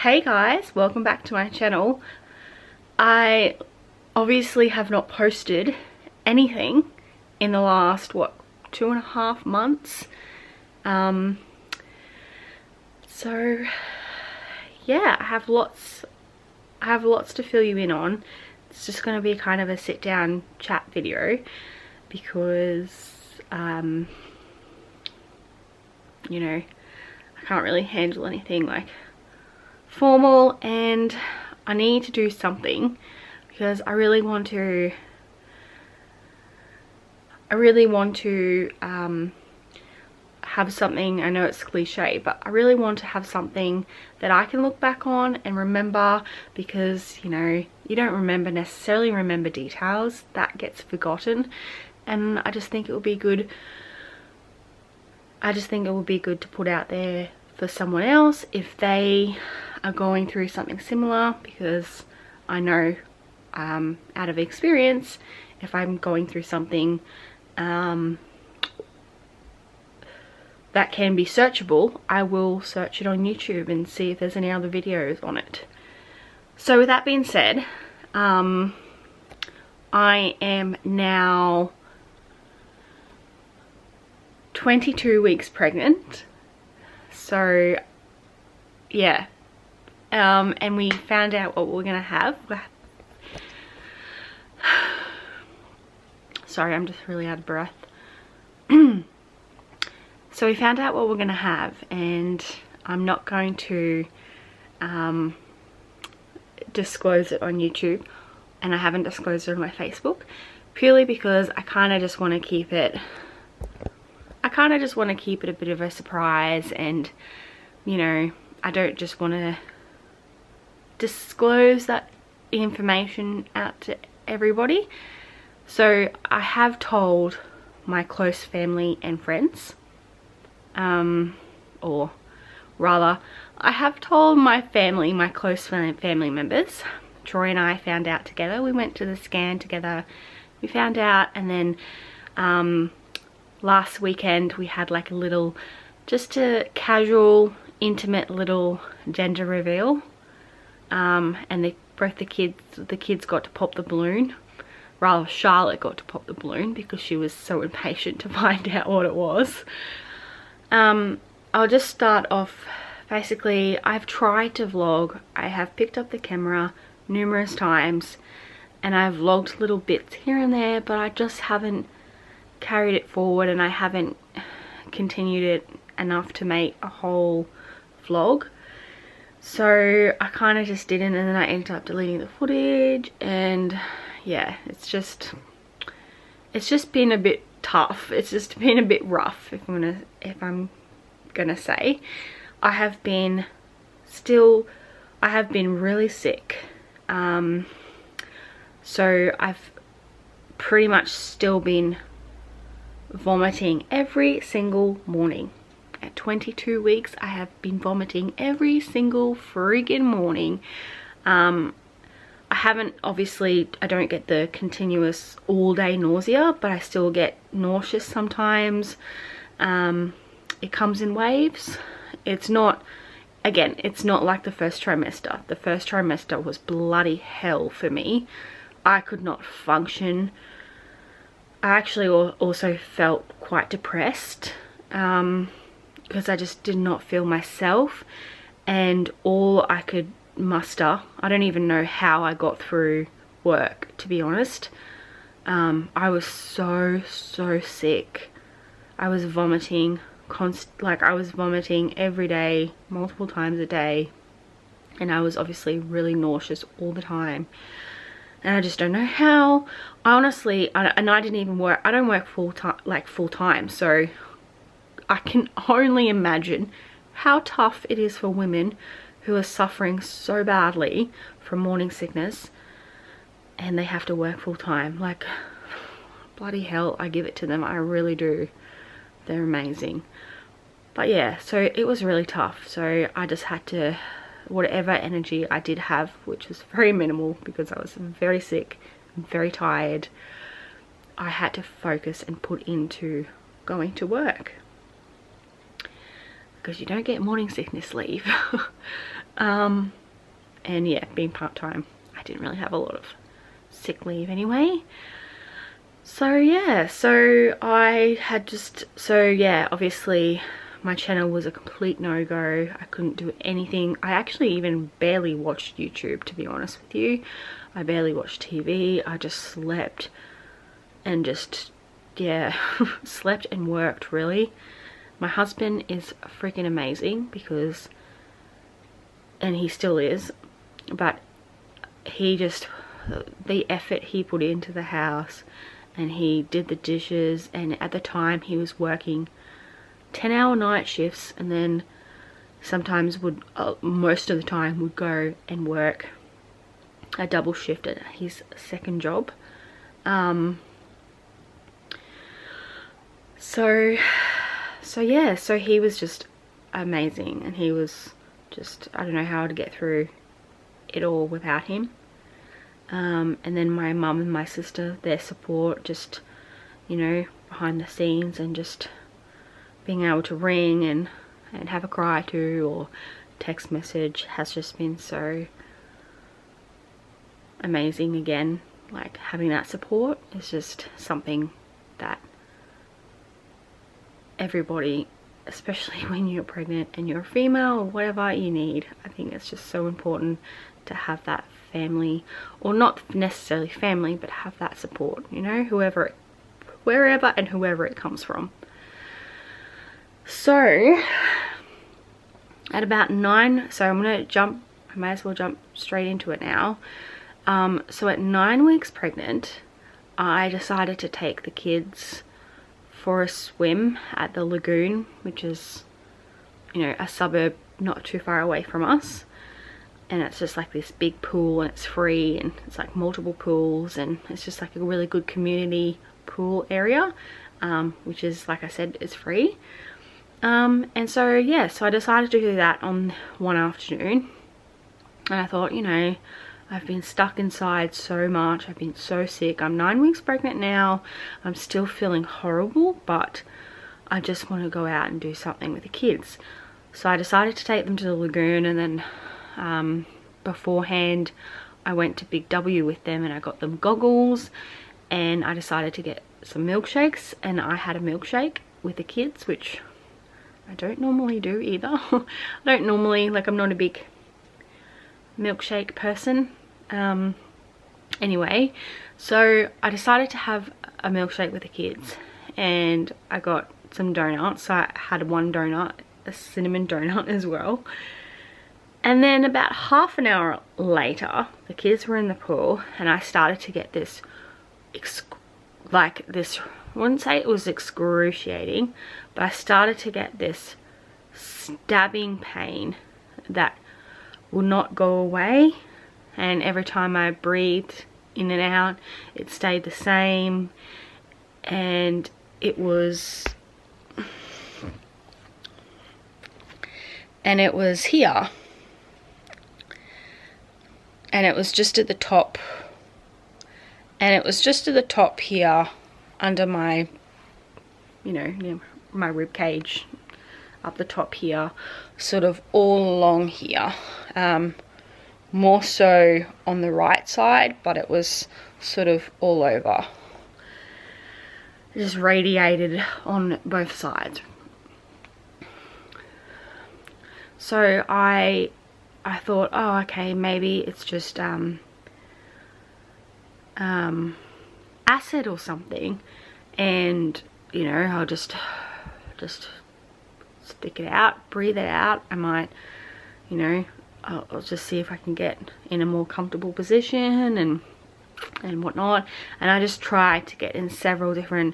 Hey guys, welcome back to my channel. I obviously have not posted anything in the last, 2.5 months. So yeah, I have lots to fill you in on. It's just going to be kind of a sit down chat video because you know, I can't really handle anything like formal, and I need to do something because I really want to have something. I know it's cliche, but I really want to have something that I can look back on and remember, because you know, you don't necessarily remember details, that gets forgotten, and I just think it would be good to put out there for someone else if they are going through something similar, because I know out of experience, if I'm going through something that can be searchable, I will search it on YouTube and see if there's any other videos on it. So with that being said, I am now 22 weeks pregnant. So yeah, and we found out what we're gonna have. Sorry, I'm just really out of breath. So we found out what we're gonna have, and I'm not going to disclose it on YouTube, and I haven't disclosed it on my Facebook, purely because I kind of just want to keep it a bit of a surprise, and you know, I don't just want to disclose that information out to everybody. So I have told my close family and friends, or rather I have told my close family members. Troy and I found out together. We went to the scan together, we found out, and then last weekend we had like a little, just a casual, intimate little gender reveal, and both the kids got to pop the balloon. Rather, Charlotte got to pop the balloon because she was so impatient to find out what it was. I'll just start off. Basically, I've tried to vlog. I have picked up the camera numerous times and I've vlogged little bits here and there, but I just haven't carried it forward, and I haven't continued it enough to make a whole vlog. So I kind of just didn't, and then I ended up deleting the footage, and yeah, it's just been a bit tough. It's just been a bit rough, if I'm gonna say. I have been really sick, so I've pretty much still been vomiting every single morning. At 22 weeks, I have been vomiting every single friggin' morning. I don't get the continuous all day nausea, but I still get nauseous sometimes. It comes in waves. It's not like the first trimester. The first trimester was bloody hell for me. I could not function. I actually also felt quite depressed, because I just did not feel myself, and all I could muster, I don't even know how I got through work, to be honest. I was so sick. I was vomiting I was vomiting every day, multiple times a day, and I was obviously really nauseous all the time, and I just don't know how. I honestly, and I didn't even work, I don't work full time, so I can only imagine how tough it is for women who are suffering so badly from morning sickness and they have to work full time. Like, bloody hell, I give it to them, I really do. They're amazing. But yeah, so it was really tough. So I just had to, whatever energy I did have, which was very minimal because I was very sick, very tired, I had to focus and put into going to work. because you don't get morning sickness leave. And yeah, being part-time, I didn't really have a lot of sick leave anyway. So yeah, so I had just, so yeah, obviously my channel was a complete no-go. I couldn't do anything. I actually even barely watched YouTube, to be honest with you. I barely watched TV. I just slept and just, yeah, slept and worked, really. My husband is freaking amazing because, and he still is, but he just, the effort he put into the house, and he did the dishes, and at the time he was working 10-hour night shifts, and then sometimes would, most of the time would go and work a double shift at his second job. So yeah, so he was just amazing, and he was just, I don't know how to get through it all without him. And then my mum and my sister, their support, just, you know, behind the scenes, and just being able to ring and have a cry to, or text message, has just been so amazing. Again, like, having that support is just something that everybody, especially when you're pregnant and you're a female or whatever, you need. I think it's just so important to have that family, or not necessarily family, but have that support, you know, wherever and whoever it comes from. So at about 9, so I'm gonna jump, I may as well jump straight into it now. So at 9 weeks pregnant, I decided to take the kids for a swim at the lagoon, which is, you know, a suburb not too far away from us. And it's just like this big pool, and it's free, and it's like multiple pools, and it's just like a really good community pool area, which is, like I said, is free. And so yeah, so I decided to do that on one afternoon, and I thought, you know, I've been stuck inside so much, I've been so sick, I'm 9 weeks pregnant now, I'm still feeling horrible, but I just want to go out and do something with the kids. So I decided to take them to the lagoon, and then beforehand I went to Big W with them, and I got them goggles, and I decided to get some milkshakes, and I had a milkshake with the kids, which I don't normally do either. I don't normally, like, I'm not a big milkshake person. Anyway, so I decided to have a milkshake with the kids, and I got some donuts. So I had one donut, a cinnamon donut as well. And then about half an hour later, the kids were in the pool, and I started to get this, like this, I wouldn't say it was excruciating, but I started to get this stabbing pain that will not go away. And every time I breathed in and out, it stayed the same. And it was here. And it was just at the top. And it was just at the top here, under my, you know, near my rib cage, up the top here, sort of all along here. More so on the right side, but it was sort of all over. It just radiated on both sides. So I thought, oh, okay, maybe it's just acid or something, and you know, I'll just stick it out, breathe it out. I might, you know, I'll just see if I can get in a more comfortable position and whatnot. And I just tried to get in several different,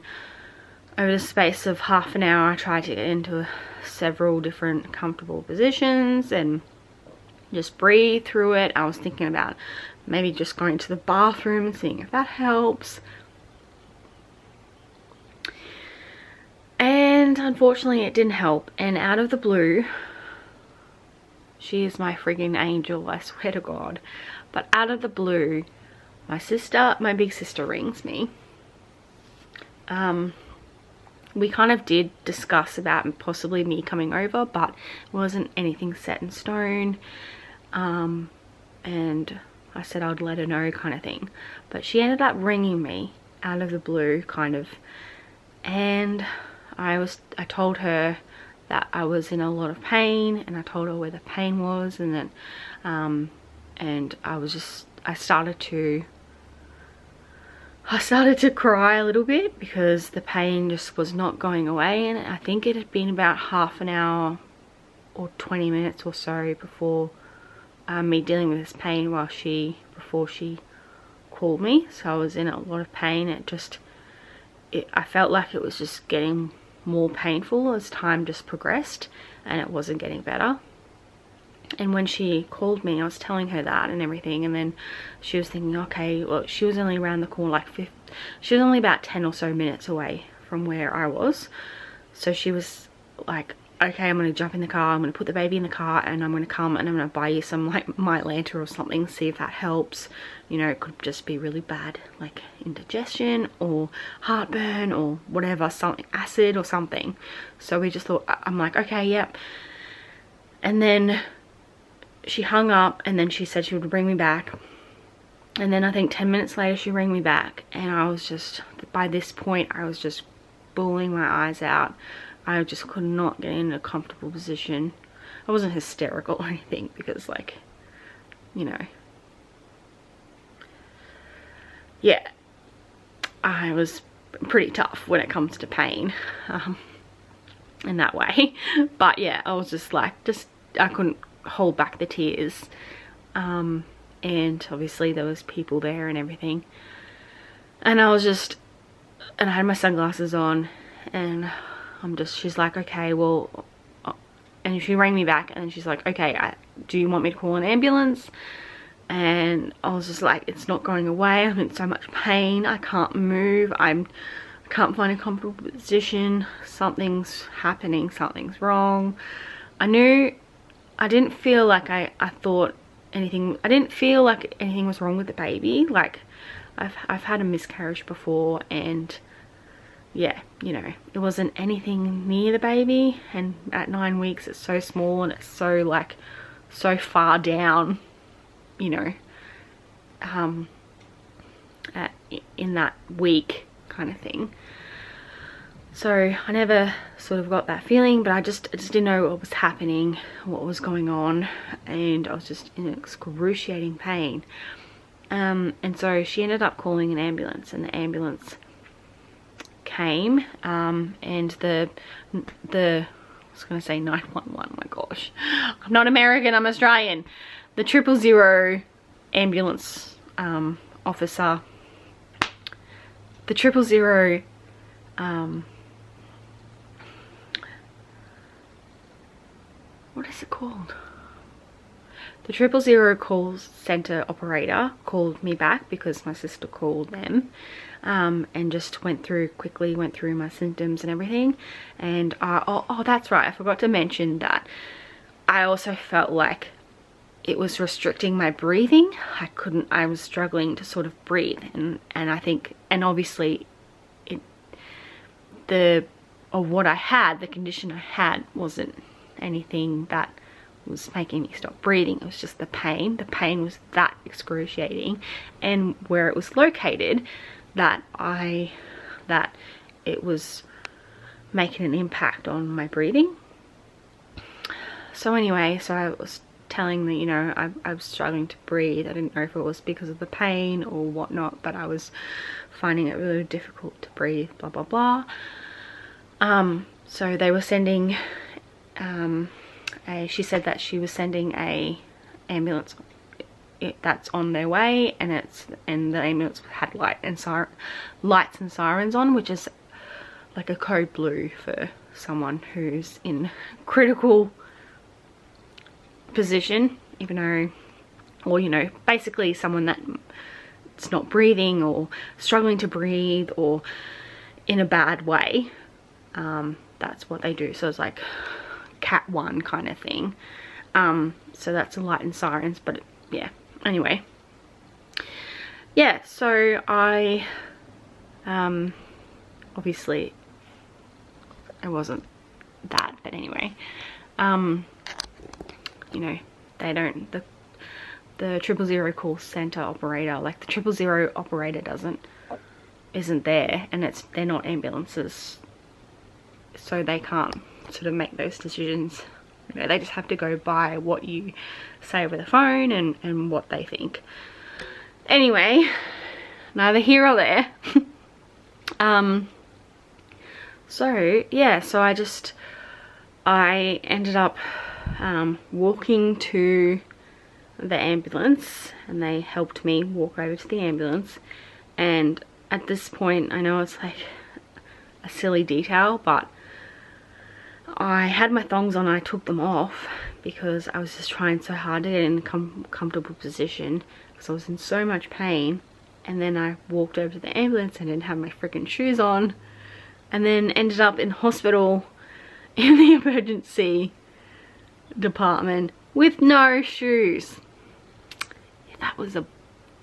over the space of half an hour, I tried to get into several different comfortable positions and just breathe through it. I was thinking about maybe just going to the bathroom and seeing if that helps. And unfortunately it didn't help. And out of the blue, she is my friggin' angel, I swear to God. But out of the blue, my big sister rings me. we kind of did discuss about possibly me coming over, but it wasn't anything set in stone. And I said I'd let her know, kind of thing. But she ended up ringing me out of the blue, kind of, and I told her that I was in a lot of pain, and I told her where the pain was, and then and I started to cry a little bit because the pain just was not going away. And I think it had been about half an hour or 20 minutes or so before me dealing with this pain before she called me. So I was in a lot of pain. I felt like it was just getting more painful as time just progressed, and it wasn't getting better. And when she called me, I was telling her that and everything, and then she was thinking, okay, well, she was only around the corner, she was only about 10 or so minutes away from where I was. So she was like, okay, I'm going to jump in the car, I'm going to put the baby in the car, and I'm going to come and I'm going to buy you some like Mylanta or something, see if that helps. You know, it could just be really bad, like indigestion or heartburn or whatever, something, acid or something. So we just thought, I'm like, okay, yep. And then she hung up, and then she said she would bring me back. And then I think 10 minutes later she rang me back, and I was just, by this point, I was just bawling my eyes out. I just could not get in a comfortable position. I wasn't hysterical or anything, because, like, you know, yeah, I was pretty tough when it comes to pain, in that way. But yeah, I was just like, I couldn't hold back the tears. And obviously there was people there and everything, and I had my sunglasses on, and she's like, okay, well, and she rang me back, and she's like, okay, do you want me to call an ambulance? And I was just like, it's not going away, I'm in so much pain, I can't move, I can't find a comfortable position, something's happening, something's wrong. I didn't feel like I thought anything, I didn't feel like anything was wrong with the baby. Like, I've had a miscarriage before, and yeah, you know, it wasn't anything near the baby, and at 9 weeks it's so small, and it's so, like, so far down, you know, in that week kind of thing. So I never sort of got that feeling, but I just didn't know what was happening, what was going on, and I was just in excruciating pain. And so she ended up calling an ambulance, and the ambulance came, and I was going to say 911, my gosh, I'm not American, I'm Australian. The 000 ambulance officer, the 000 what is it called? The 000 call center operator called me back because my sister called them, and just quickly went through my symptoms and everything. And oh, that's right, I forgot to mention that I also felt like it was restricting my breathing. I was struggling to sort of breathe, and I think, and obviously what I had, the condition I had, wasn't anything that was making me stop breathing. It was just the pain. The pain was that excruciating, and where it was located, that it was making an impact on my breathing. So anyway, so I was telling that, you know, I was struggling to breathe. I didn't know if it was because of the pain or whatnot, but I was finding it really difficult to breathe, blah blah blah. So they were sending she said that she was sending a ambulance that's on their way, and the ambulance had lights and sirens on, which is like a code blue for someone who's in critical position, even though, or, you know, basically someone that's not breathing or struggling to breathe or in a bad way. That's what they do. So it's like Cat 1 kind of thing. So that's a light and sirens, but yeah, anyway, yeah, so I obviously it wasn't that, but anyway, you know, they don't, the 000 call center operator, like the 000 operator isn't there, and they're not ambulances, so they can't sort of make those decisions. You know, they just have to go by what you say over the phone and what they think. Anyway, neither here or there. So yeah, so I ended up walking to the ambulance, and they helped me walk over to the ambulance. And at this point, I know it's like a silly detail, but I had my thongs on and I took them off because I was just trying so hard to get in a comfortable position because I was in so much pain. And then I walked over to the ambulance and didn't have my freaking shoes on, and then ended up in hospital in the emergency department with no shoes. That was a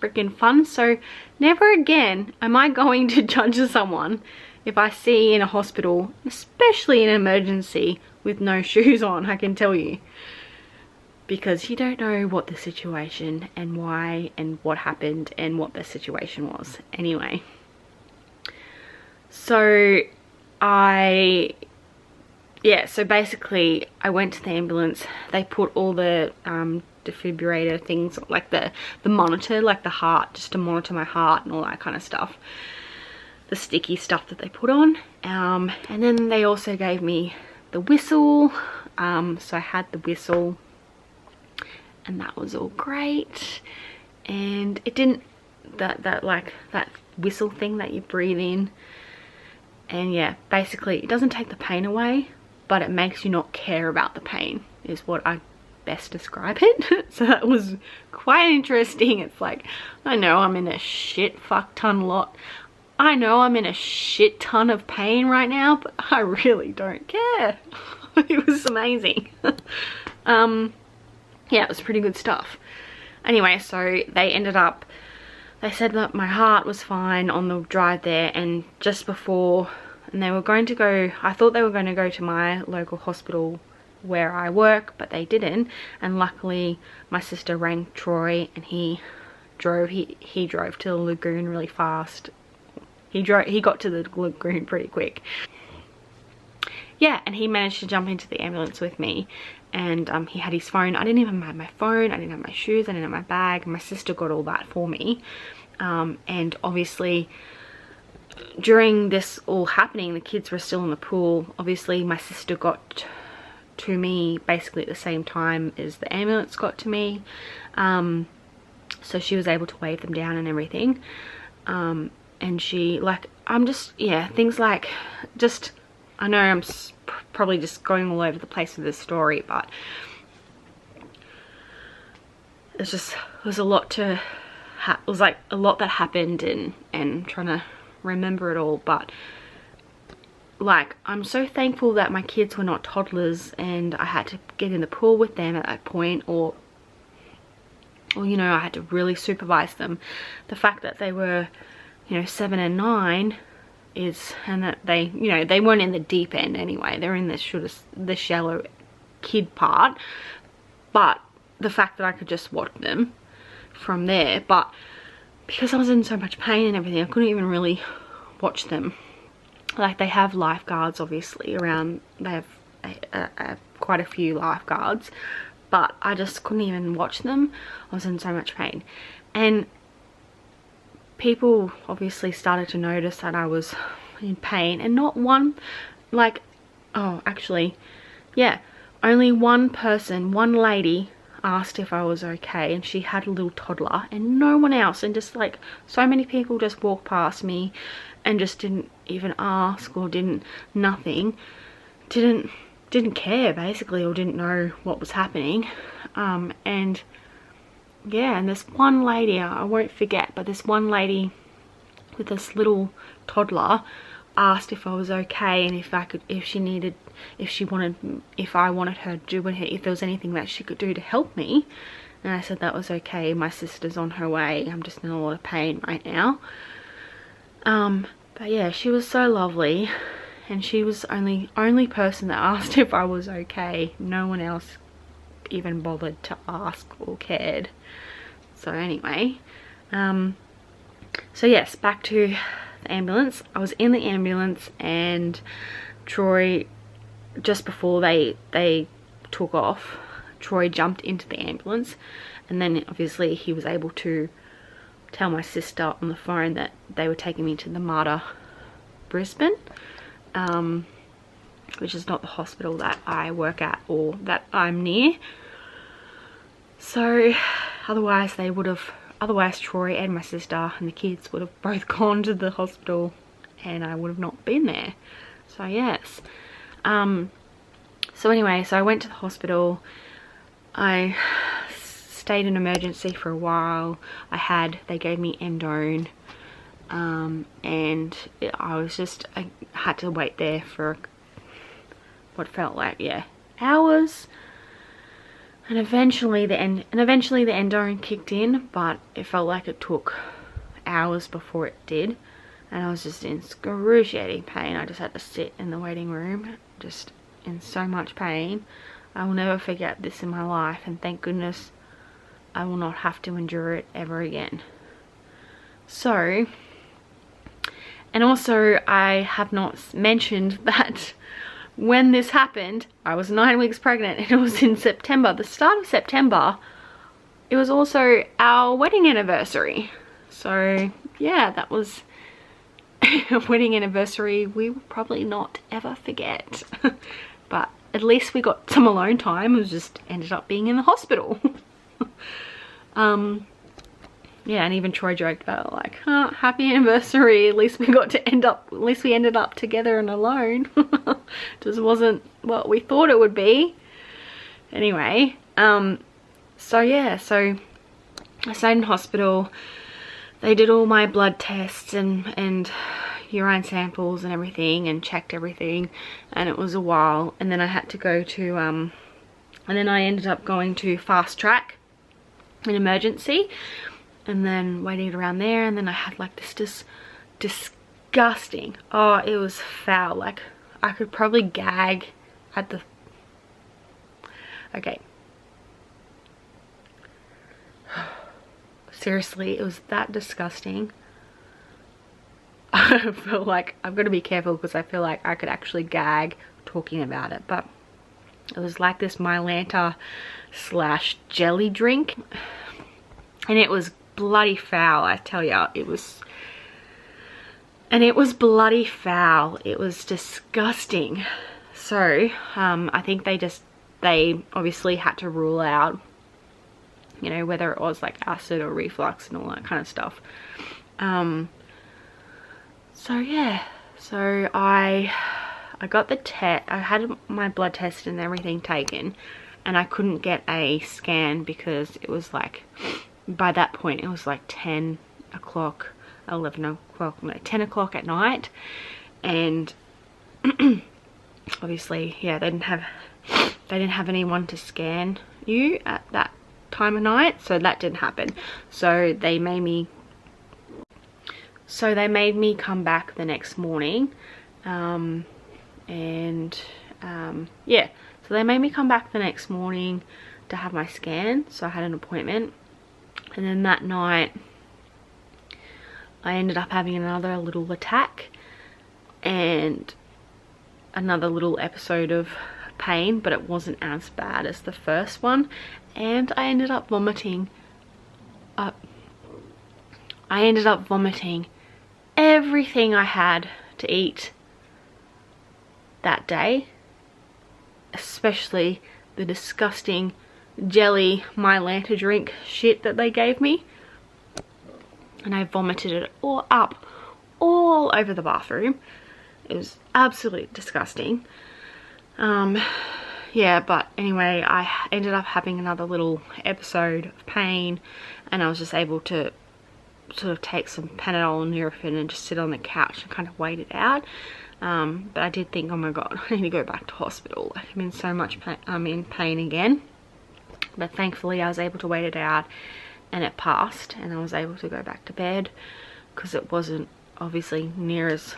freaking fun. So never again am I going to judge someone if I see in a hospital, especially in an emergency, with no shoes on, I can tell you. Because you don't know what the situation and why and what happened and what the situation was. Anyway, so so basically I went to the ambulance. They put all the defibrillator things, like the monitor, like the heart, just to monitor my heart and all that kind of stuff, the sticky stuff that they put on, and then they also gave me the whistle. So I had the whistle, and that was all great. And it didn't, that whistle thing that you breathe in, and yeah, basically it doesn't take the pain away, but it makes you not care about the pain, is what I best describe it. So that was quite interesting. It's like, I know I'm in a shit fuck ton lot, I know I'm in a shit ton of pain right now, but I really don't care. It was amazing. Yeah, it was pretty good stuff. Anyway, so they said that my heart was fine on the drive there, and just before, and they were going to go, I thought they were going to go to my local hospital where I work, but they didn't. And luckily my sister rang Troy, and he drove to the lagoon really fast. He got to the lagoon pretty quick. Yeah, and he managed to jump into the ambulance with me, and he had his phone. I didn't even have my phone, I didn't have my shoes, I didn't have my bag. My sister got all that for me. And obviously during this all happening, the kids were still in the pool. Obviously my sister got to me basically at the same time as the ambulance got to me, so she was able to wave them down and everything. And she, like, I'm just, yeah, things like, just, I know I'm probably just going all over the place with this story, but it's just, there's a lot to, it was like a lot that happened, and trying to remember it all. But like, I'm so thankful that my kids were not toddlers and I had to get in the pool with them at that point, or you know, I had to really supervise them. The fact that they were, you know, 7 and 9 is, and that they, you know, they weren't in the deep end anyway, they're in the shallow kid part, but the fact that I could just watch them from there. But because I was in so much pain and everything, I couldn't even really watch them. Like, they have lifeguards obviously around, they have quite a few lifeguards, but I just couldn't even watch them. I was in so much pain, and people obviously started to notice that I was in pain. And not one, like, oh, actually, yeah, only one person, one lady asked if I was okay, and she had a little toddler, and no one else. And just like, so many people just walked past me and just didn't even ask, or nothing, didn't care basically, or didn't know what was happening. And yeah, and this one lady, I won't forget, but this one lady with this little toddler asked if I was okay, and if I wanted her to do it, if there was anything that she could do to help me. And I said that was okay, my sister's on her way, I'm just in a lot of pain right now. But yeah, she was so lovely, and she was the only person that asked if I was okay. No one else even bothered to ask or cared. So anyway, so yes, back to the ambulance. I was in the ambulance, and Troy, just before they took off, Troy jumped into the ambulance, and then obviously he was able to tell my sister on the phone that they were taking me to the Mater Brisbane, which is not the hospital that I work at or that I'm near. So otherwise Troy and my sister and the kids would have both gone to the hospital, and I would have not been there. So yes. So anyway, so I went to the hospital. I stayed in emergency for a while. They gave me endone, and I had to wait there for what felt like, yeah, hours. And eventually the endone kicked in, but it felt like it took hours before it did, and I was just in excruciating pain. I just had to sit in the waiting room, just in so much pain. I will never forget this in my life, and thank goodness I will not have to endure it ever again. So, and also I have not mentioned that when this happened, I was 9 weeks pregnant, and it was in September, the start of September. It was also our wedding anniversary. So yeah, that was a wedding anniversary we will probably not ever forget. But at least we got some alone time. It was just ended up being in the hospital. Yeah, and even Troy joked about it, like, oh, happy anniversary, at least we ended up together and alone. Just wasn't what we thought it would be. Anyway, so yeah, so I stayed in hospital. They did all my blood tests and urine samples and everything, and checked everything, and it was a while. And then I had to go to and then I ended up going to fast track in emergency, and then waiting around there. And then I had like this disgusting, oh, it was foul, like I could probably gag at the, okay, seriously, it was that disgusting. I feel like I've got to be careful, because I feel like I could actually gag talking about it, but it was like this Mylanta / jelly drink, and it was bloody foul, I tell ya. It was bloody foul. It was disgusting. So I think they obviously had to rule out, you know, whether it was like acid or reflux and all that kind of stuff. So yeah, so I got the test. I had my blood test and everything taken, and I couldn't get a scan because it was like, by that point it was like 10 o'clock, 11 o'clock, no, 10 o'clock at night. And obviously, yeah, they didn't have anyone to scan you at that time of night, so that didn't happen. So they made me come back the next morning, yeah, so they made me come back the next morning to have my scan. So I had an appointment, and then that night I ended up having another little attack and another little episode of pain, but it wasn't as bad as the first one, and I ended up vomiting. Everything I had to eat that day, especially the disgusting jelly Mylanta drink shit that they gave me, and I vomited it all up all over the bathroom. It was absolutely disgusting. Yeah, but anyway, I ended up having another little episode of pain, and I was just able to sort of take some Panadol and Nurofen and just sit on the couch and kind of wait it out. But I did think, oh my god, I need to go back to hospital. Like, I'm in so much pain, I'm in pain again. But thankfully I was able to wait it out, and it passed, and I was able to go back to bed, because it wasn't obviously near as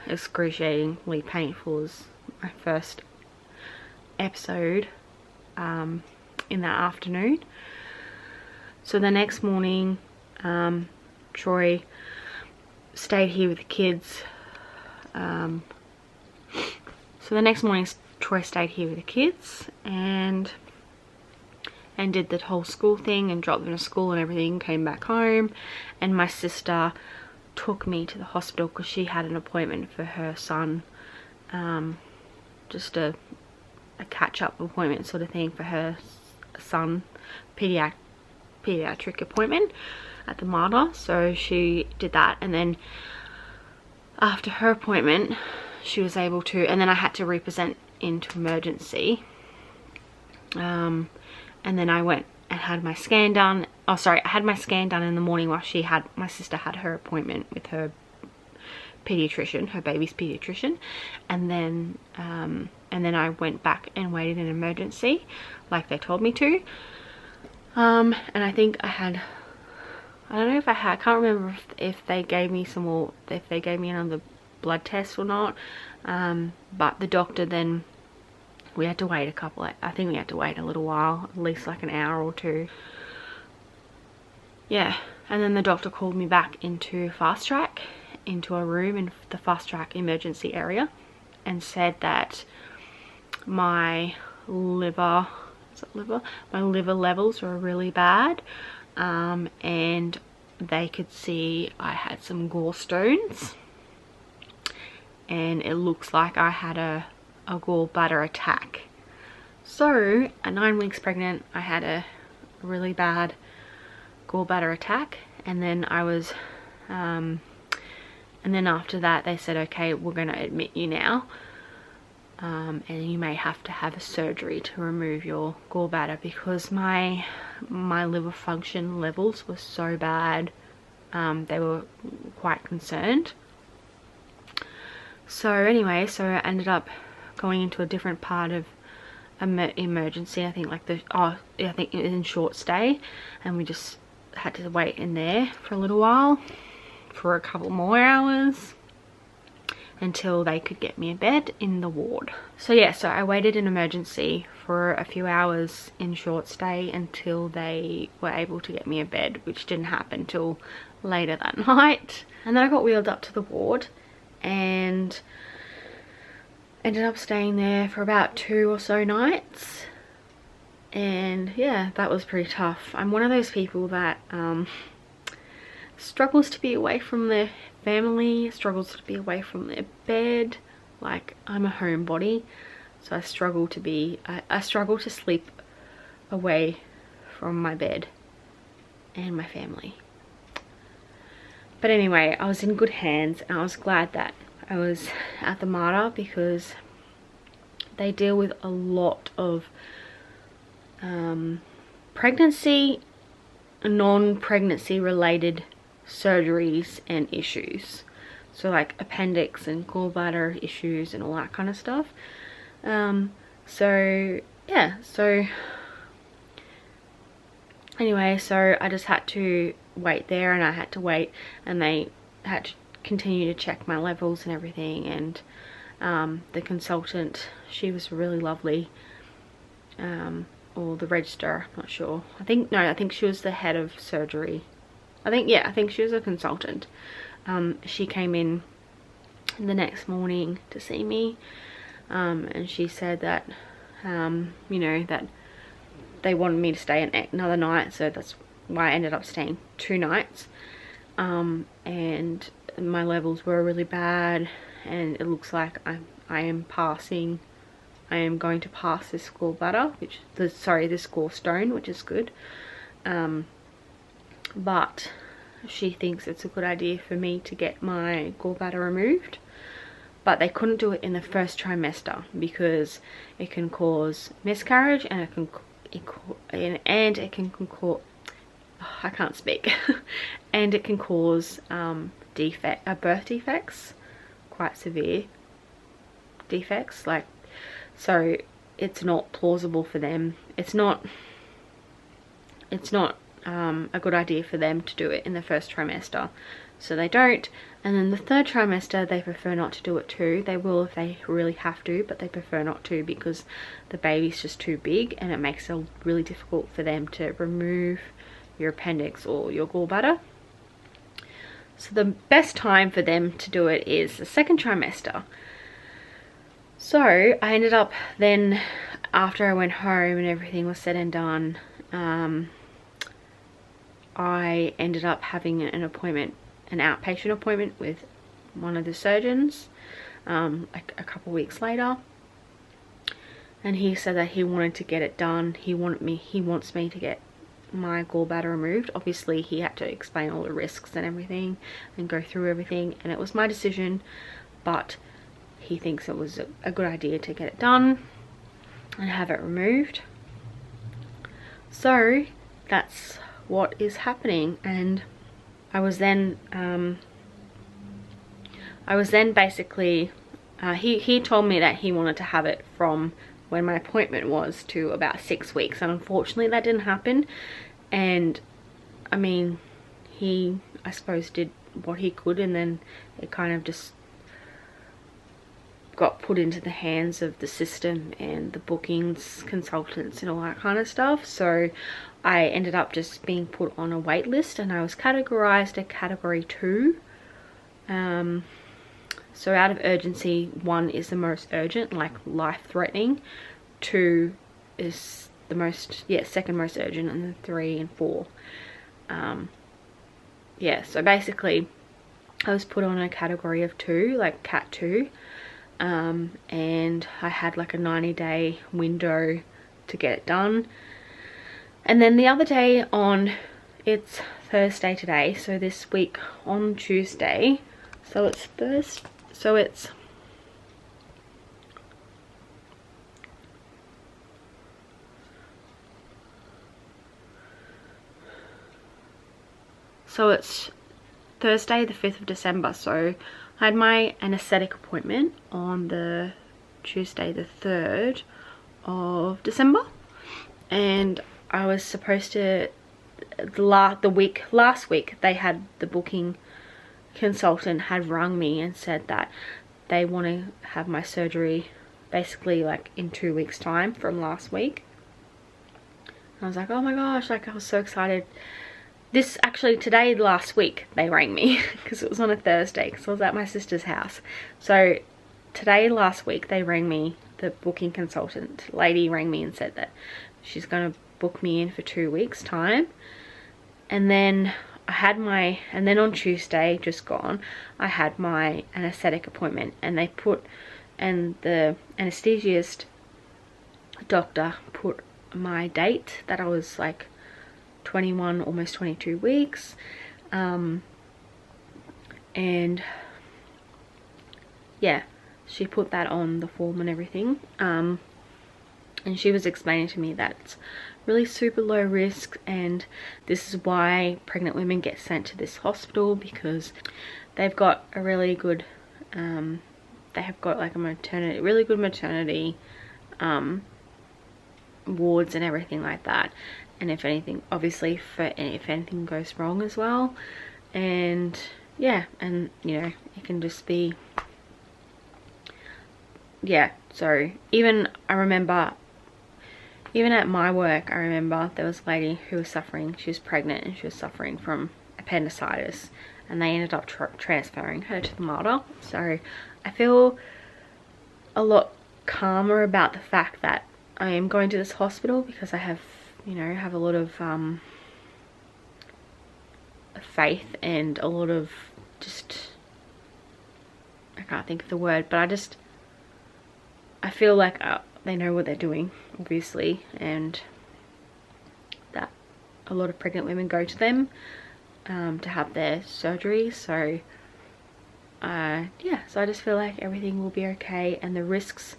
excruciatingly painful as my first episode in that afternoon. So the next morning, Troy stayed here with the kids. Troy stayed here with the kids and did the whole school thing and dropped them to school and everything, came back home, and my sister took me to the hospital because she had an appointment for her son, just a catch-up appointment sort of thing for her son, pediatric appointment at the Mater. So she did that, and then after her appointment she was able to, and then I had to represent into emergency, and then I went and had my scan done. Oh sorry, I had my scan done in the morning while my sister had her appointment with her pediatrician, her baby's pediatrician, and then I went back and waited in emergency like they told me to. And I think I had, I can't remember if they gave me some more, if they gave me another blood test or not, but the doctor then, we had to wait I think we had to wait a little while, at least like an hour or two. Yeah, and then the doctor called me back into fast track, into a room in the fast track emergency area, and said that my liver levels were really bad, and they could see I had some gallstones, and it looks like I had a gallbladder attack. So at 9 weeks pregnant, I had a really bad gallbladder attack, and then I was and then after that they said, okay, we're going to admit you now, and you may have to have a surgery to remove your gallbladder, because my liver function levels were so bad. They were quite concerned. So anyway, so I ended up going into a different part of emergency. I think I think it was in short stay, and we just had to wait in there for a little while, for a couple more hours, until they could get me a bed in the ward. So yeah, so I waited in emergency for a few hours in short stay until they were able to get me a bed, which didn't happen till later that night. And then I got wheeled up to the ward and ended up staying there for about 2 or so nights. And yeah, that was pretty tough. I'm one of those people that struggles to be away from their family, struggles to be away from their bed. Like, I'm a homebody, so I struggle to sleep away from my bed and my family. But anyway, I was in good hands, and I was glad that I was at the Mater, because they deal with a lot of pregnancy, non-pregnancy related surgeries and issues. So like appendix and gallbladder issues and all that kind of stuff. So yeah, so anyway, so I just had to wait there, and I had to wait, and they had to continue to check my levels and everything. And the consultant, she was really lovely, or the registrar, I'm not sure. I think she was the head of surgery. I think she was a consultant. She came in the next morning to see me, and she said that you know, that they wanted me to stay another night, so that's why I ended up staying 2 nights. And my levels were really bad, and it looks like I am going to pass this gallbladder, this gallstone, which is good. But she thinks it's a good idea for me to get my gallbladder removed, but they couldn't do it in the first trimester because it can cause miscarriage, and it can cause I can't speak and it can cause birth defects, quite severe defects. Like, so it's not plausible for them. It's not a good idea for them to do it in the first trimester, so they don't. And then the third trimester, they prefer not to do it too. They will if they really have to, but they prefer not to because the baby's just too big and it makes it really difficult for them to remove your appendix or your gallbladder. So the best time for them to do it is the second trimester. So I ended up then, after I went home and everything was said and done, I ended up having an appointment, an outpatient appointment with one of the surgeons like a couple weeks later, and he said that he wanted to get it done. He wants me to get my gallbladder removed. Obviously he had to explain all the risks and everything and go through everything, and it was my decision, but he thinks it was a good idea to get it done and have it removed. So that's what is happening. And I was then basically he told me that he wanted to have it from when my appointment was to about 6 weeks, and unfortunately that didn't happen. And I mean, he, I suppose, did what he could, and then it kind of just got put into the hands of the system and the bookings consultants and all that kind of stuff. So I ended up just being put on a wait list, and I was categorized a category 2. So out of urgency, 1 is the most urgent, like life-threatening. 2 is the most, second most urgent, and then 3 and 4. So basically I was put on a category of 2, like cat 2, and I had like a 90-day window to get it done. And then the other day, it's Thursday today, so this week on Tuesday, so it's Thursday the 5th of December. So I had my anesthetic appointment on the Tuesday the 3rd of December, and I was supposed to, last week they had, the booking consultant had rung me and said that they want to have my surgery basically like in 2 weeks time from last week. And I was like, oh my gosh, like I was so excited. This actually, today last week they rang me because it was on a Thursday because I was at my sister's house. So today last week they rang me, the booking consultant lady rang me and said that she's going to book me in for 2 weeks time. And then I had my, and then on Tuesday just gone, I had my anesthetic appointment, and they put, and the anesthesiast doctor put my date that I was like 21, almost 22 weeks, and yeah, she put that on the form and everything, and she was explaining to me that it's really super low risk, and this is why pregnant women get sent to this hospital, because they've got a really good they have got like a maternity, really good maternity wards and everything like that. And if anything, obviously, if anything goes wrong as well, and yeah, and you know, it can just be, yeah. So even, I remember, even at my work, I remember there was a lady who was suffering, she was pregnant and she was suffering from appendicitis, and they ended up transferring her to the Mater. So I feel a lot calmer about the fact that I am going to this hospital, because I have, you know, have a lot of faith and a lot of just, I can't think of the word, but I feel like they know what they're doing, obviously, and that a lot of pregnant women go to them to have their surgery. So yeah, so I just feel like everything will be okay, and the risks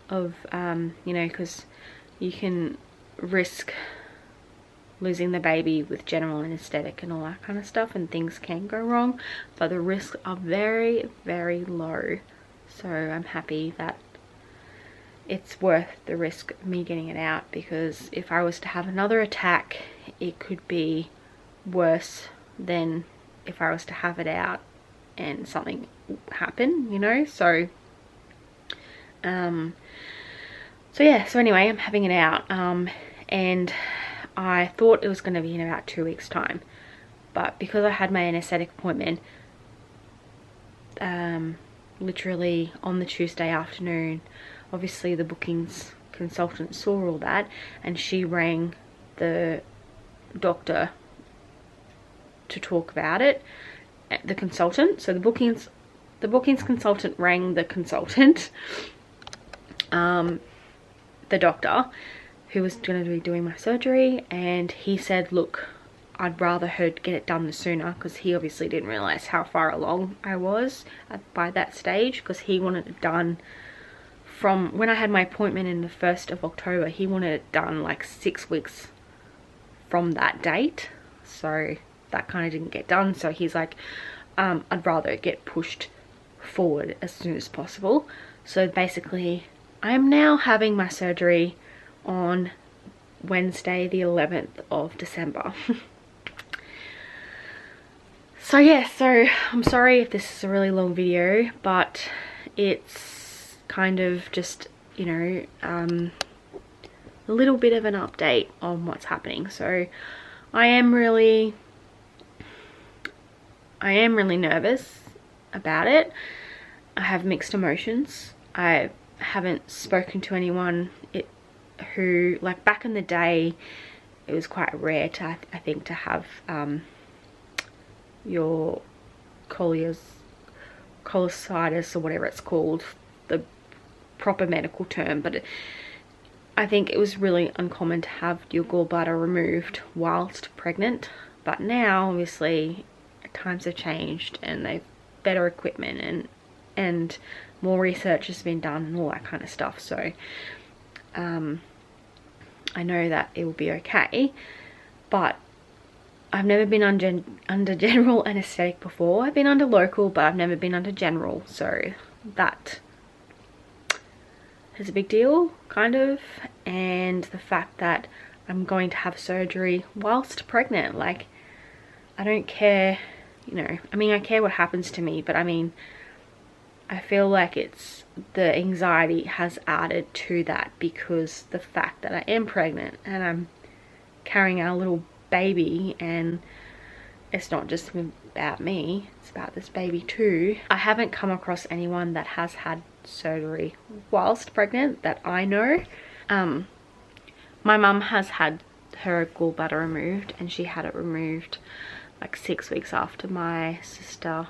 of you know, because you can risk losing the baby with general anesthetic and all that kind of stuff, and things can go wrong, but the risks are very, very low. So I'm happy that it's worth the risk of me getting it out, because if I was to have another attack it could be worse than if I was to have it out and something happen, you know. So yeah, so anyway, I'm having it out, and I thought it was going to be in about 2 weeks time, but because I had my anesthetic appointment literally on the Tuesday afternoon, obviously the bookings consultant saw all that, and she rang the doctor to talk about it, the consultant. So the bookings consultant rang the consultant, the doctor who was going to be doing my surgery, and he said, look, I'd rather her get it done sooner, because he obviously didn't realize how far along I was by that stage, because he wanted it done from when I had my appointment in the 1st of October. He wanted it done like 6 weeks from that date, so that kind of didn't get done. So he's like, I'd rather it get pushed forward as soon as possible. So basically I am now having my surgery on Wednesday the 11th of December. So yeah, so I'm sorry if this is a really long video, but it's kind of just, you know, a little bit of an update on what's happening. So I am really nervous about it. I have mixed emotions. I haven't spoken to anyone who, like, back in the day, it was quite rare to, I think, to have your cholecystitis or whatever it's called, the proper medical term, but I think it was really uncommon to have your gallbladder removed whilst pregnant. But now obviously times have changed and they've better equipment and more research has been done and all that kind of stuff. So I know that it will be okay, but I've never been under general anesthetic before. I've been under local, but I've never been under general, so that is a big deal, kind of. And the fact that I'm going to have surgery whilst pregnant, like, I don't care, you know, I mean, I care what happens to me, but I mean, I feel like it's the anxiety has added to that, because the fact that I am pregnant and I'm carrying our little baby, and it's not just about me, it's about this baby too. I haven't come across anyone that has had surgery whilst pregnant that I know. My mum has had her gallbladder removed, and she had it removed like 6 weeks after my sister,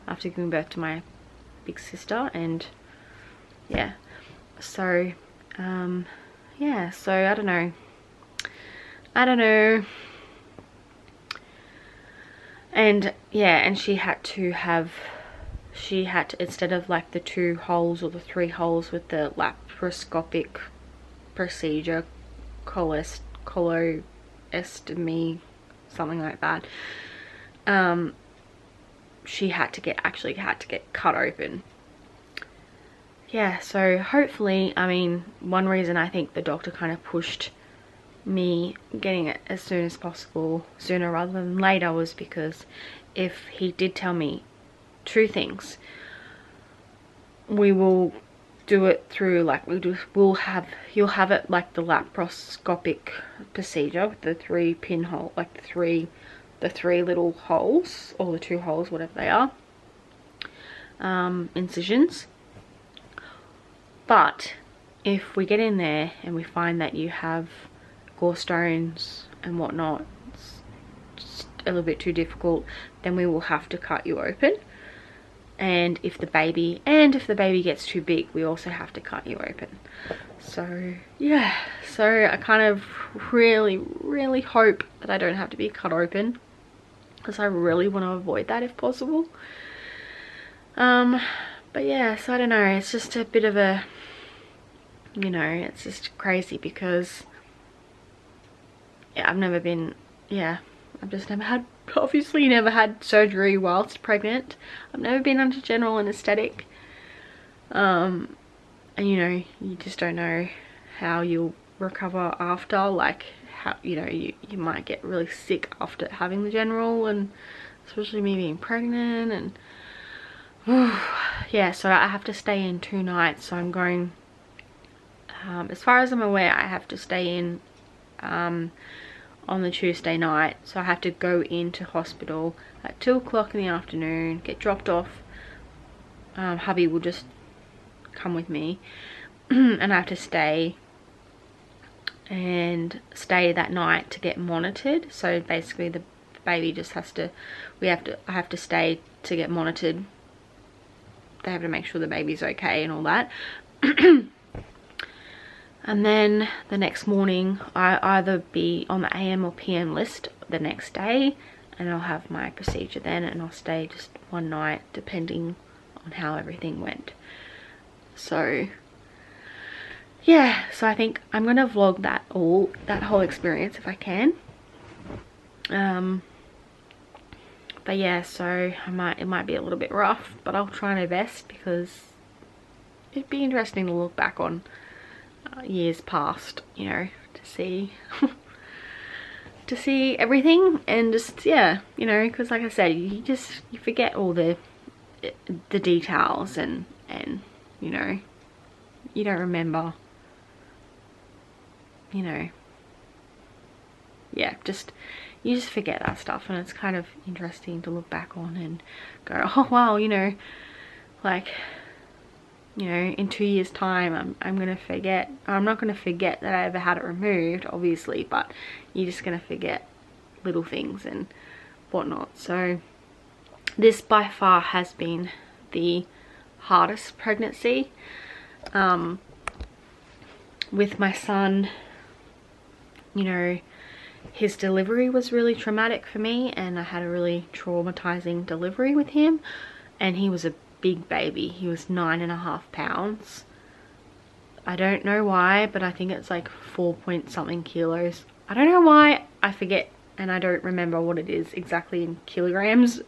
after giving birth to my big sister. And yeah, so yeah, so I don't know, and yeah, and she had to, instead of like the 2 holes or the 3 holes with the laparoscopic procedure, colostomy, something like that, she had to get cut open. Yeah, so hopefully, I mean, one reason I think the doctor kind of pushed me getting it as soon as possible, sooner rather than later, was because if he did tell me 2 things, we will do it through, like, you'll have it like the laparoscopic procedure with the 3 pinhole, like the three little holes, or the 2 holes, whatever they are, incisions. But if we get in there and we find that you have gallstones and whatnot, it's just a little bit too difficult, then we will have to cut you open. And if the baby gets too big, we also have to cut you open. So yeah, so I kind of really hope that I don't have to be cut open, because I really want to avoid that if possible. But yeah, so I don't know, it's just a bit of a, you know, it's just crazy, because yeah, I've just obviously never had surgery whilst pregnant. I've never been under general anesthetic, and you know, you just don't know how you'll recover after, like how, you know, you might get really sick after having the general, and especially me being pregnant. And yeah, so I have to stay in 2 nights. So I'm going, as far as I'm aware, I have to stay in on the Tuesday night. So I have to go into hospital at 2 o'clock in the afternoon, get dropped off. Hubby will just come with me and I have to stay that night to get monitored. So basically the baby just has to, I have to stay to get monitored. They have to make sure the baby's okay and all that. And then the next morning I either be on the AM or PM list the next day, and I'll have my procedure then, and I'll stay just 1 night depending on how everything went. So yeah, so I think I'm gonna vlog that whole experience if I can. But yeah, so it might be a little bit rough, but I'll try my best, because it'd be interesting to look back on years past, you know, to see to see everything, and just, yeah, you know, because like I said, you forget all the details, and you know, you don't remember, you know, yeah, you just forget that stuff, and it's kind of interesting to look back on and go, oh wow, you know, like, you know, in 2 years time I'm gonna forget. I'm not gonna forget that I ever had it removed, obviously, but you're just gonna forget little things and whatnot. So this by far has been the hardest pregnancy. With my son, you know, his delivery was really traumatic for me, and I had a really traumatizing delivery with him, and he was a big baby. He was 9.5 pounds. I don't know why, but I think it's like 4 point something kilos. I don't know why, I forget, and I don't remember what it is exactly in kilograms,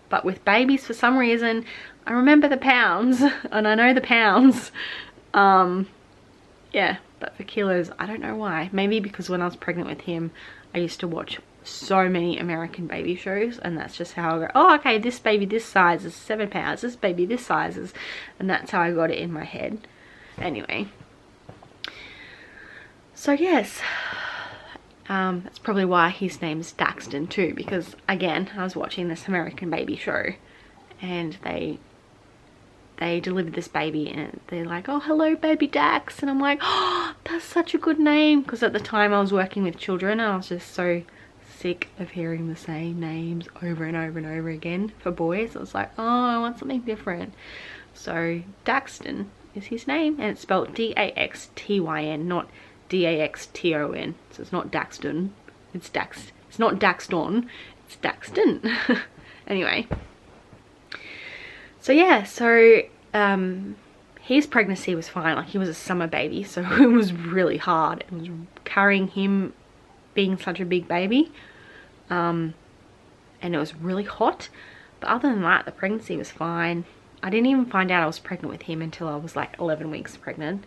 but with babies, for some reason I remember the pounds and I know the pounds. Yeah, but for kilos, I don't know why. Maybe because when I was pregnant with him, I used to watch so many American baby shows, and that's just how I go, oh okay, this baby this size is 7 pounds, this baby this size is, and that's how I got it in my head. Anyway, so yes, that's probably why his name's Daxton too, because again, I was watching this American baby show, and they delivered this baby, and they're like, oh hello baby Dax, and I'm like, oh that's such a good name, because at the time I was working with children, and I was just so sick of hearing the same names over and over and over again for boys. I was like, oh, I want something different. So Daxton is his name, and it's spelled D-A-X-T-Y-N, not D-A-X-T-O-N. So it's not Daxton, it's not Daxton, it's Daxton. Anyway, so yeah, so his pregnancy was fine. Like, he was a summer baby, so it was really hard. It was carrying him being such a big baby, and it was really hot, but other than that the pregnancy was fine. I didn't even find out I was pregnant with him until I was like 11 weeks pregnant,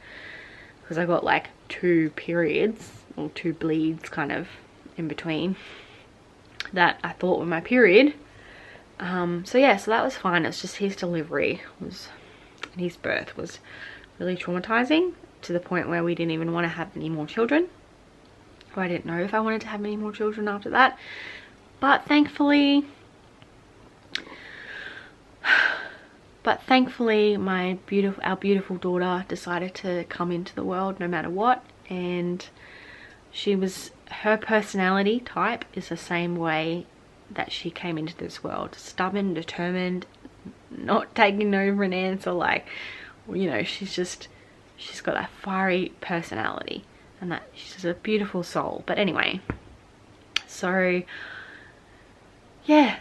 because I got like 2 periods, or 2 bleeds kind of in between, that I thought were my period. So yeah, so that was fine. It's just his delivery was, and his birth was really traumatizing, to the point where we didn't even want to have any more children. I didn't know if I wanted to have any more children after that, but thankfully our beautiful daughter decided to come into the world no matter what, and her personality type is the same way that she came into this world. Stubborn, determined, not taking no for an answer, like, you know, she's got that fiery personality, and that she's just a beautiful soul. But anyway, so yeah,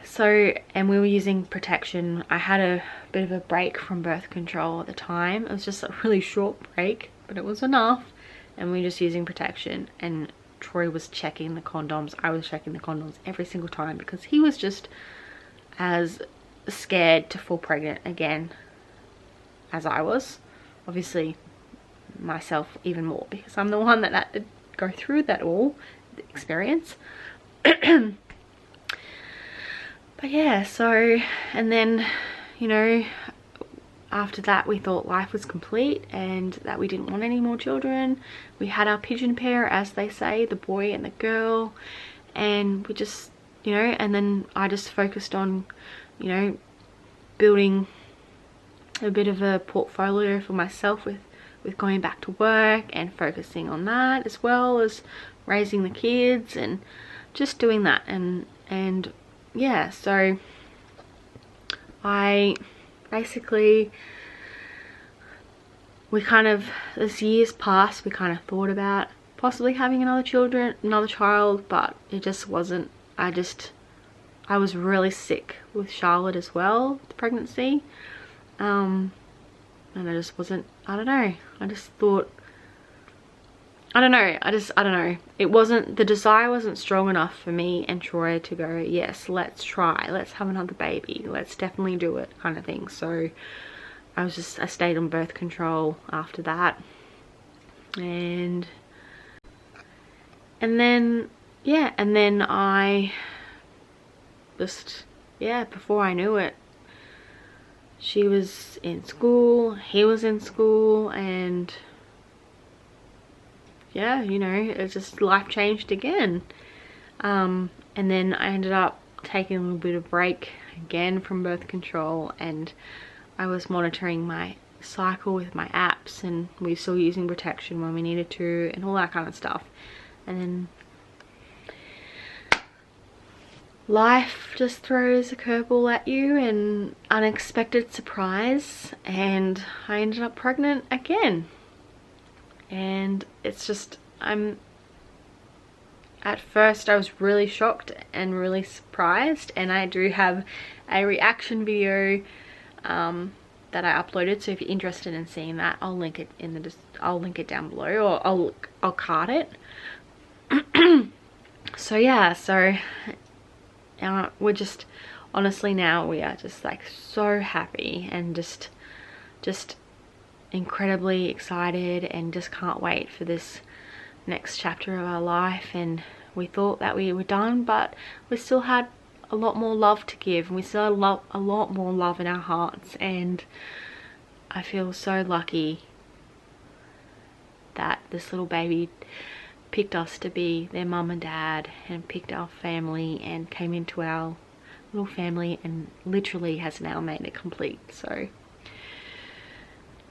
and we were using protection. I had a bit of a break from birth control at the time. It was just a really short break, but it was enough, and we were just using protection, and Troy was checking the condoms. I was checking the condoms every single time, because he was just as scared to fall pregnant again as I was. Obviously myself even more, because I'm the one that had to go through that all. experience. But yeah, so, and then, you know, after that we thought life was complete and that we didn't want any more children. We had our pigeon pair, as they say, the boy and the girl, and we just, you know, and then I just focused on, you know, building a bit of a portfolio for myself with going back to work and focusing on that, as well as raising the kids and just doing that. And yeah, so I basically, we kind of, as years passed, we kind of thought about possibly having another child, but it just wasn't. I was really sick with Charlotte as well, the pregnancy, and I just wasn't, I don't know, I just thought, I don't know, it wasn't, the desire wasn't strong enough for me and Troy to go, yes, let's try, let's have another baby, let's definitely do it, kind of thing. So I stayed on birth control after that, and then yeah, and then I just, yeah, before I knew it, she was in school, he was in school, and yeah, you know, it's just, life changed again. And then I ended up taking a little bit of break again from birth control, and I was monitoring my cycle with my apps, and we were still using protection when we needed to and all that kind of stuff. And then life just throws a curveball at you, an unexpected surprise, and I ended up pregnant again. And it's just, at first I was really shocked and really surprised, and I do have a reaction video that I uploaded, so if you're interested in seeing that, I'll link it in I'll link it down below, or I'll card it. So yeah, so we're just, honestly now we are just like so happy and just incredibly excited, and just can't wait for this next chapter of our life. And we thought that we were done, but we still had a lot more love to give, and we still had a lot more love in our hearts, and I feel so lucky that this little baby picked us to be their mum and dad, and picked our family and came into our little family, and literally has now made it complete. So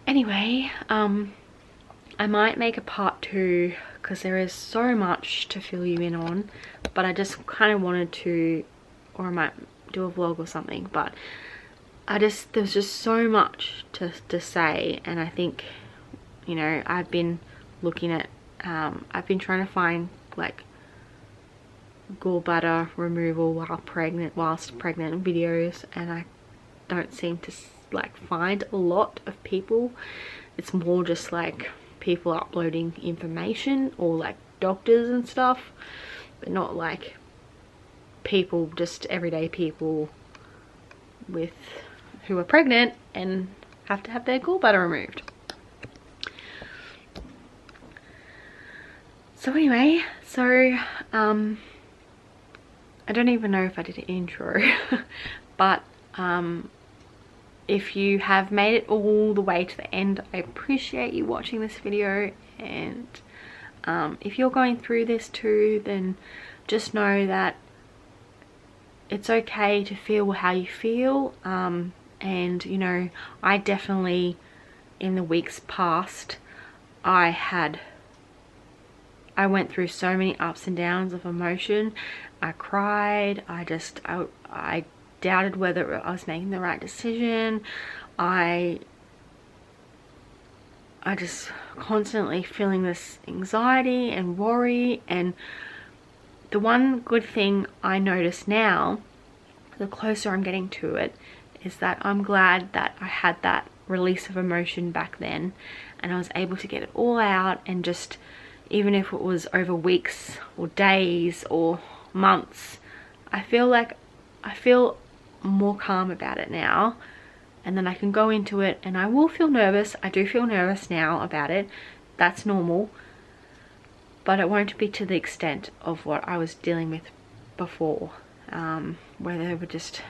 anyway, I might make a part 2 because there is so much to fill you in on, but I just kind of wanted to, or I might do a vlog or something, but there's just so much to say. And I think, you know, I've been looking at, I've been trying to find like gallbladder removal whilst pregnant videos, and I don't seem to like find a lot of people. It's more just like people uploading information, or like doctors and stuff, but not like people, just everyday people who are pregnant and have to have their gallbladder removed. So anyway, so I don't even know if I did an intro, but if you have made it all the way to the end, I appreciate you watching this video. And if you're going through this too, then just know that it's okay to feel how you feel. And you know, I definitely, in the weeks past, I went through so many ups and downs of emotion. I cried, I doubted whether I was making the right decision. I just constantly feeling this anxiety and worry. And the one good thing I notice now, the closer I'm getting to it, is that I'm glad that I had that release of emotion back then, and I was able to get it all out. And just, even if it was over weeks or days or months, I feel more calm about it now. And then I can go into it, and I will feel nervous. I do feel nervous now about it. That's normal. but it won't be to the extent of what I was dealing with before, where they were just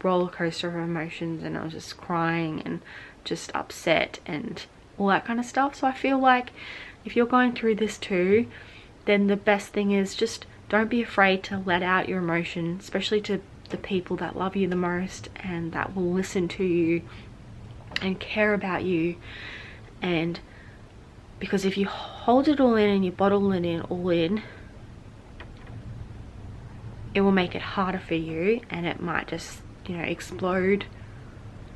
roller coaster of emotions and I was just crying and just upset and all that kind of stuff. So I feel like if you're going through this too, then the best thing is just don't be afraid to let out your emotion, especially to the people that love you the most and that will listen to you and care about you. And because if you hold it all in and you bottle it in all in, it will make it harder for you, and it might just, you know, explode,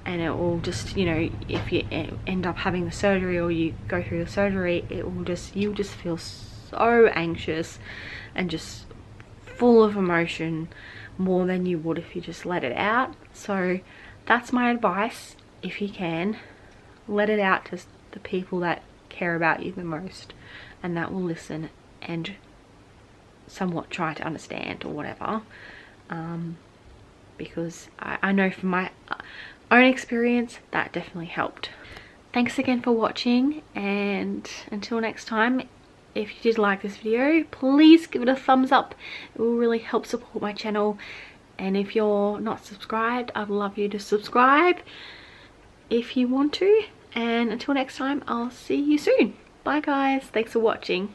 and it will just, you know, if you end up having the surgery or you go through the surgery, it will just, you'll just feel so anxious and just full of emotion, more than you would if you just let it out. So that's my advice. If you can, let it out to the people that care about you the most and that will listen and somewhat try to understand or whatever, because I know from my own experience that definitely helped. Thanks again for watching, and until next time, if you did like this video, please give it a thumbs up. It will really help support my channel, and if you're not subscribed, I'd love you to subscribe if you want to. And until next time, I'll see you soon. Bye guys, thanks for watching.